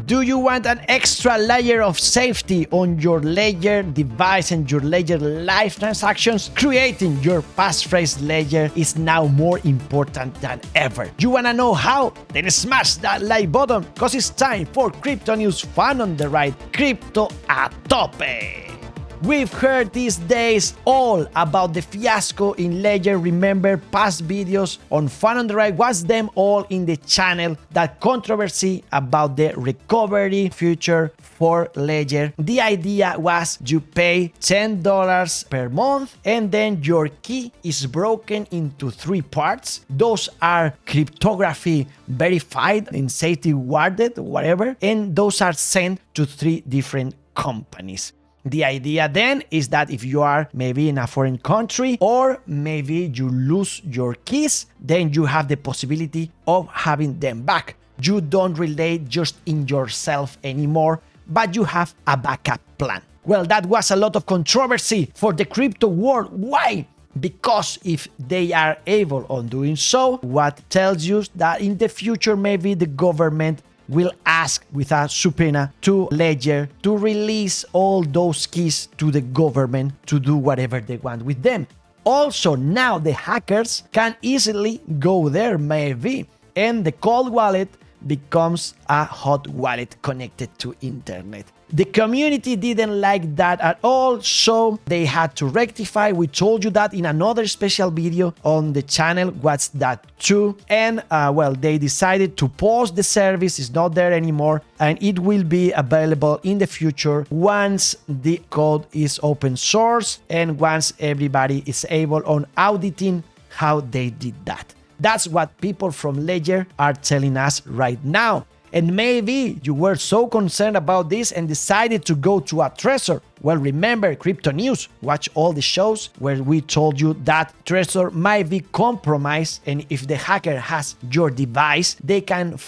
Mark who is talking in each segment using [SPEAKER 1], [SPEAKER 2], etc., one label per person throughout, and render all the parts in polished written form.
[SPEAKER 1] Do you want an extra layer of safety on your Ledger device and your Ledger Live transactions? Creating your passphrase ledger is now more important than ever. You wanna know how? Then smash that like button, cause it's time for crypto news fun on the right, crypto a tope. We've heard these days all about the fiasco in Ledger. Remember past videos on Fun on the Right? Watch them all in the channel. That controversy about the recovery future for Ledger. The idea was you pay $10 per month and then your key is broken into 3 parts. Those are cryptography verified and safety guarded, whatever, and those are sent to 3 different companies. The idea then is that if you are maybe in a foreign country or maybe you lose your keys, then you have the possibility of having them back. You don't rely just in yourself anymore, but you have a backup plan. Well, that was a lot of controversy for the crypto world. Why? Because if they are able on doing so, what tells you that in the future maybe the government will ask with a subpoena to Ledger to release all those keys to the government to do whatever they want with them. Also, now the hackers can easily go there maybe, and the cold wallet becomes a hot wallet connected to internet. The community didn't like that at all, so they had to rectify. We told you that in another special video on the channel, What's That Too? And well, they decided to pause the service. It's not there anymore, and it will be available in the future once the code is open source and once everybody is able on auditing how they did that. That's what people from Ledger are telling us right now. And maybe you were so concerned about this and decided to go to a Trezor. Well, remember Crypto News. Watch all the shows where we told you that Trezor might be compromised, and if the hacker has your device, they can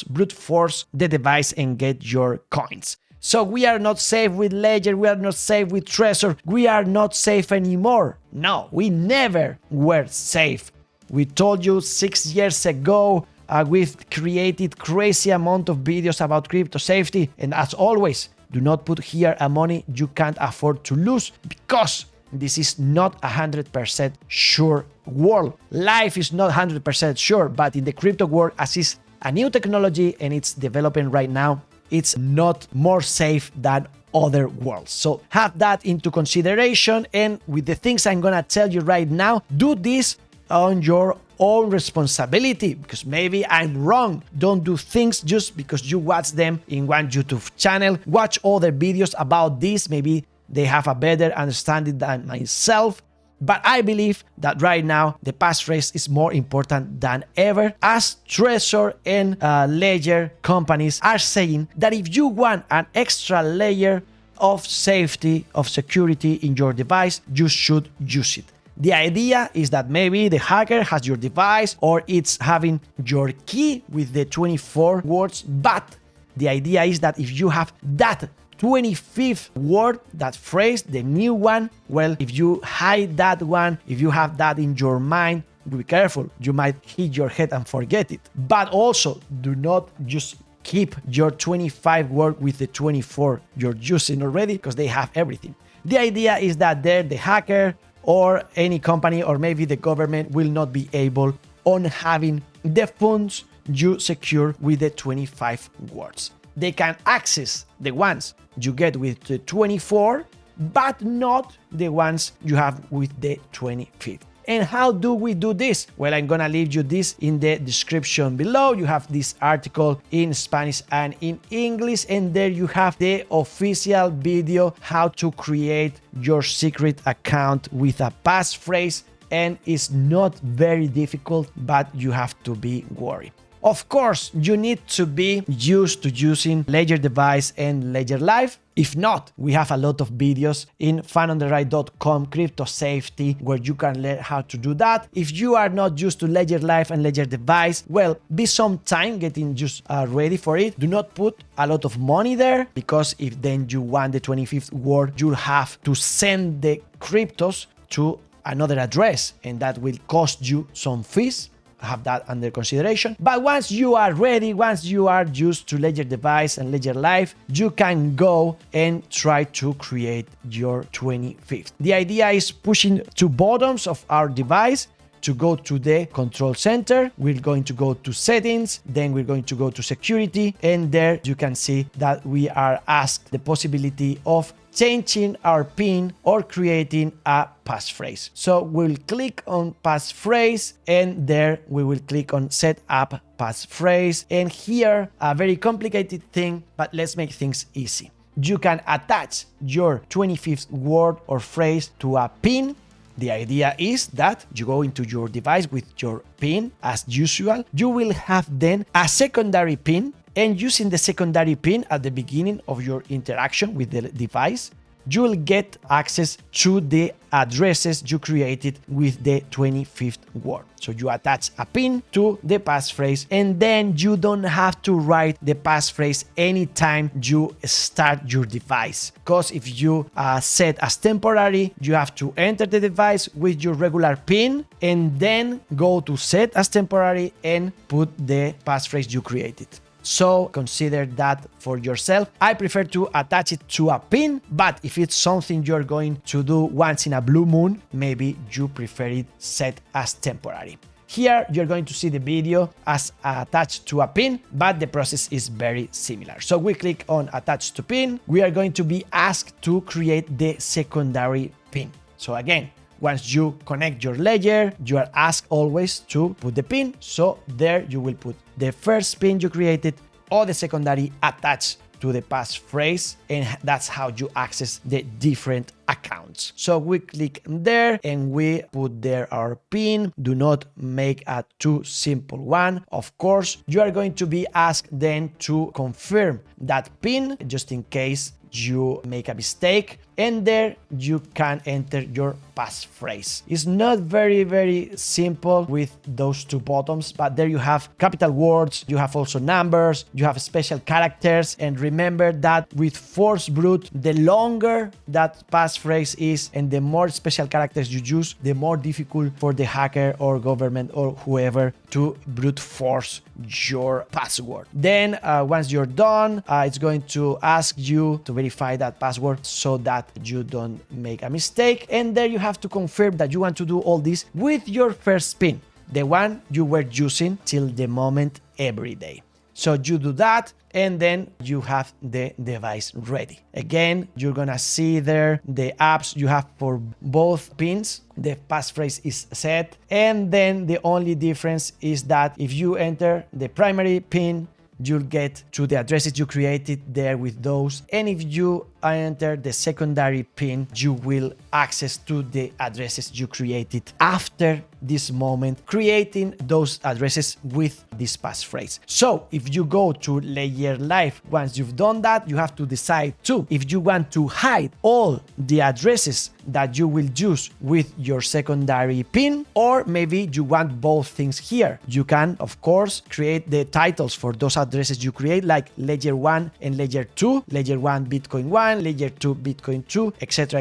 [SPEAKER 1] brute force the device and get your coins. So we are not safe with Ledger, we are not safe with Trezor, we are not safe anymore. No, we never were safe. We told you 6 years ago. We've created crazy amount of videos about crypto safety, and as always, do not put here a money you can't afford to lose, because this is not 100% sure world. Life is not 100% sure, but in the crypto world, as is a new technology and it's developing right now, it's not more safe than other worlds. So have that into consideration, and with the things I'm gonna tell you right now, do this on your own responsibility, because maybe I'm wrong. Don't do things just because you watch them in one YouTube channel. Watch other videos about this. Maybe they have a better understanding than myself. But I believe that right now the passphrase is more important than ever, as Trezor and Ledger companies are saying that if you want an extra layer of safety, of security in your device, you should use it. The idea is that maybe the hacker has your device or it's having your key with the 24 words, but the idea is that if you have that 25th word, that phrase, the new one, well, if you hide that one, if you have that in your mind, be careful, you might hit your head and forget it. But also, do not just keep your 25 word with the 24 you're using already, because they have everything. The idea is that the hacker or any company or maybe the government will not be able on having the funds you secure with the 25 words. They can access the ones you get with the 24, but not the ones you have with the 25th. And how do we do this? Well, I'm gonna leave you this in the description below. You have this article in Spanish and in English, and there you have the official video how to create your secret account with a passphrase, and it's not very difficult, but you have to be worried. Of course, you need to be used to using Ledger device and Ledger Live. If not, we have a lot of videos in funontheright.com crypto safety where you can learn how to do that. If you are not used to Ledger Live and Ledger device, well, be some time getting just ready for it. Do not put a lot of money there, because if then you want the 25th word, you'll have to send the cryptos to another address, and that will cost you some fees. have that under consideration. But once you are ready, once you are used to Ledger Device and Ledger Live, you can go and try to create your 25th. The idea is pushing two buttons of our device to go to the control center. We're going to go to settings, then we're going to go to security, and there you can see that we are asked the possibility of changing our PIN or creating a passphrase. So we'll click on passphrase, and there we will click on set up passphrase. And here, a very complicated thing, but let's make things easy. You can attach your 25th word or phrase to a PIN. The idea is that you go into your device with your PIN as usual. You will have then a secondary PIN, and using the secondary PIN at the beginning of your interaction with the device, you will get access to the addresses you created with the 25th word. So you attach a PIN to the passphrase, and then you don't have to write the passphrase anytime you start your device. Because if you set as temporary, you have to enter the device with your regular PIN and then go to set as temporary and put the passphrase you created. So consider that for yourself. I prefer to attach it to a PIN, but if it's something you're going to do once in a blue moon, maybe you prefer it set as temporary. Here you're going to see the video as attached to a PIN, but the process is very similar. So we click on attach to PIN. We are going to be asked to create the secondary PIN. So again, once you connect your ledger, you are asked always to put the PIN. So there you will put the first PIN you created or the secondary attached to the passphrase, and that's how you access the different accounts. So we click there and we put there our PIN. Do not make a too simple one. Of course, you are going to be asked then to confirm that PIN just in case you make a mistake, and there you can enter your passphrase. It's not very simple with those two buttons, but there you have capital words, you have also numbers, you have special characters, and remember that with force brute, the longer that passphrase is and the more special characters you use, the more difficult for the hacker or government or whoever to brute force your password. Then once you're done, it's going to ask you to verify that password so that you don't make a mistake, and there you have to confirm that you want to do all this with your first PIN, the one you were using till the moment every day. So you do that, and then you have the device ready. Again, you're gonna see there the apps you have for both pins. The passphrase is set, and then the only difference is that if you enter the primary pin, you'll get to the addresses you created there with those, and if you enter the secondary pin, you will access to the addresses you created after this moment, creating those addresses with this passphrase. So if you go to Ledger Live, once you've done that, you have to decide too if you want to hide all the addresses that you will use with your secondary pin, or maybe you want both things here. You can, of course, create the titles for those addresses you create, like Ledger 1 and Ledger 2, Ledger 1 Bitcoin 1, Ledger 2 Bitcoin 2, etc.,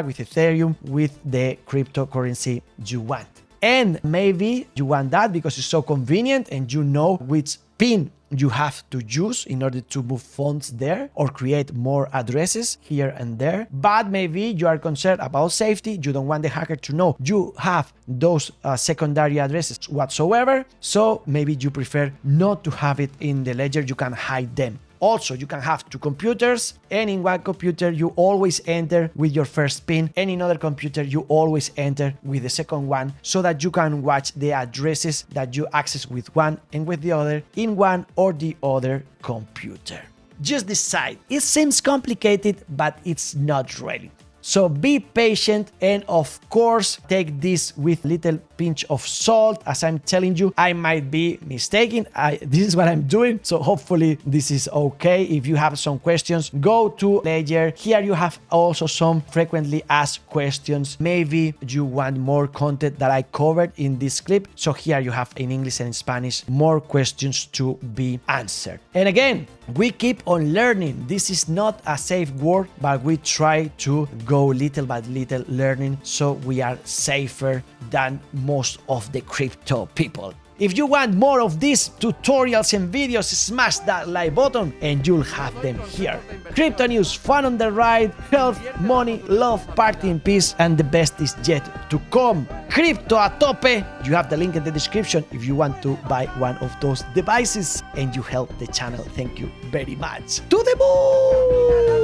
[SPEAKER 1] with Ethereum, with the cryptocurrency you want. And maybe you want that because it's so convenient and you know which pin you have to use in order to move funds there or create more addresses here and there. But maybe you are concerned about safety. You don't want the hacker to know you have those secondary addresses whatsoever. So maybe you prefer not to have it in the ledger. You can hide them. Also, you can have two computers, and in one computer you always enter with your first pin, and in another computer you always enter with the second one, so that you can watch the addresses that you access with one and with the other in one or the other computer. Just decide. It seems complicated, but it's not really. So be patient, and of course take this with little pinch of salt. As I'm telling you, I might be mistaken. This is what I'm doing, so hopefully this is okay. If you have some questions, go to Ledger. Here you have also some frequently asked questions. Maybe you want more content that I covered in this clip, so here you have in English and in Spanish more questions to be answered. And again, we keep on learning. This is not a safe word, but we try to go little by little learning, so we are safer than most of the crypto people. If you want more of these tutorials and videos, smash that like button and you'll have them here. Crypto news, fun on the ride, health, money, love, party and peace, and the best is yet to come. Crypto a tope! You have the link in the description if you want to buy one of those devices and you help the channel. Thank you very much. To the moon!